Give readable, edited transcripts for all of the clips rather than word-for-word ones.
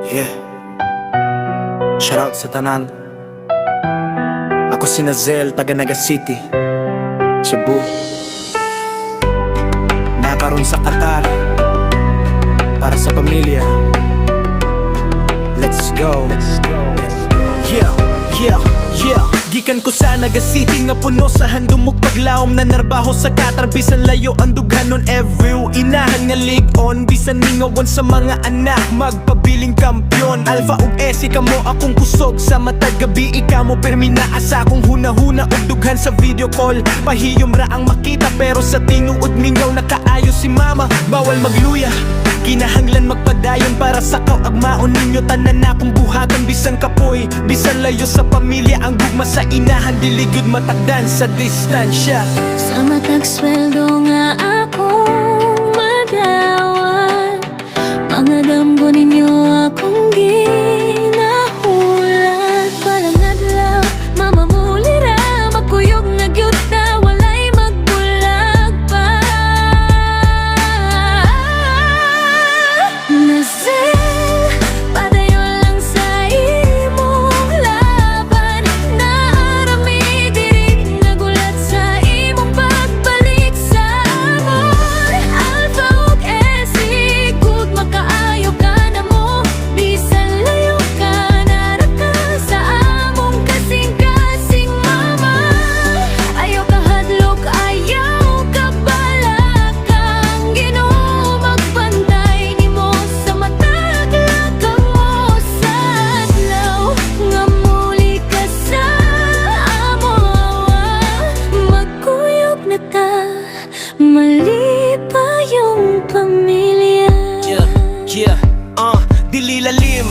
Yeah. Shoutout sa tanan. Ako si Nazel, taga Naga City, Cebu. Nakaroon sa Qatar para sa pamilya. Let's go. Yeah, yeah, yeah. Gikan ko sa Naga City nga puno sa handumog paglaom na narbaho sa Qatar. Bisan layo ang dughanon every inahan nga ligon. Bisan ningawan sa mga anak magpabiling kampyon. Alpha ug Esi kamo akong kusog sa matag gabi. Ika mo permina asa akong hunahuna ug dughan sa video call. Pahiyom ra ang makita pero sa tinuod mingaw nakaayo si mama. Bawal magluya, kinahanglan magpadayon para sa kaagmaon ninyo. Tanan akong buhaton bisan kapoy, bisan layo sa pamilya. Ang gugma sa inahan diligod matagdan sa distansya. Sa matag sweldo nga akong madawat, mga damgo ninyo akong ginahulat. Walang adlaw, mamamulira, magkuyog na gyud na walay magbulag pa. Nazel, padayon lang sa imong laban. Naarami diri nagulat sa imong pagbalik sa amon. Alpha ug Esi, good makaayo ka na mo. Bisan layo ka naraka sa among kasing-kasing mama. Ayaw ka hadlok, ayaw ka balakang. Ginoo magbantay nimo sa matag lakang mo sa adlaw. Nga muli ka sa amo, magkuyog na ta, mali pa yung pamilya. Yeah, dili lalim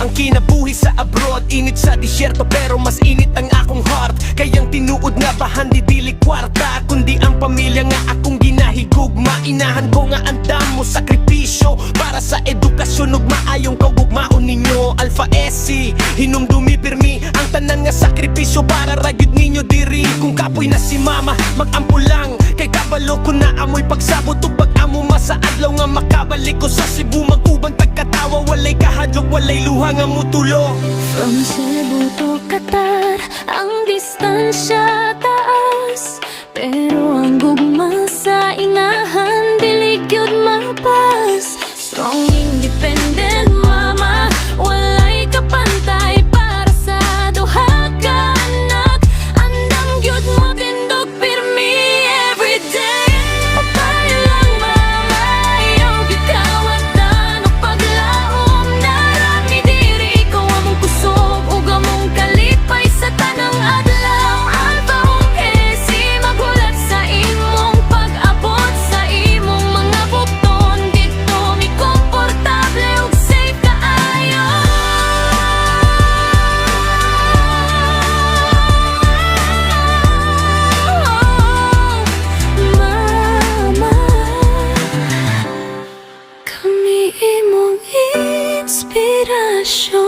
ang kinabuhi sa abroad. Init sa disyerto pero mas init ang akong heart. Kayang tinuod nga bahan di dili kwarta, kundi ang pamilya nga akong ginahigugma. Inahan ko nga andam mo sakripisyo para sa edukasyon ug maayong kaugmaon ninyo. Alpha Esi, hinumdumi pirmi ang tanan nga sakripisyo para ragyod ninyo diri. Kung kapoy na si mama, mag-ampo lang kay kabalo ko na amoy pagsabot ug pag-amo sa adlaw nga makabalik ko sa Cebu. Mag-ubang tagkatawa, walay kahadlok, walay luha nga mutulo. From Cebu to Qatar, ang distansya taas, pero ang gugma sa inahan dili gyud mapas. Strong independent mama, walay kapantay para sa duha ka anak. Andam gyud mo tindog pirmi everyday. Papayo lang mama, ayaw gitawatan o paglaom. Narami diri ikaw among kusog ug among kalipay sa tanang adlaw. Alpha ug Esi, magulat sa imong pag-abot sa imong mga bukton. Dito mi komportable ug safe kaayo. Mama, kami imong inspirasyon,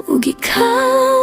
ug ikaw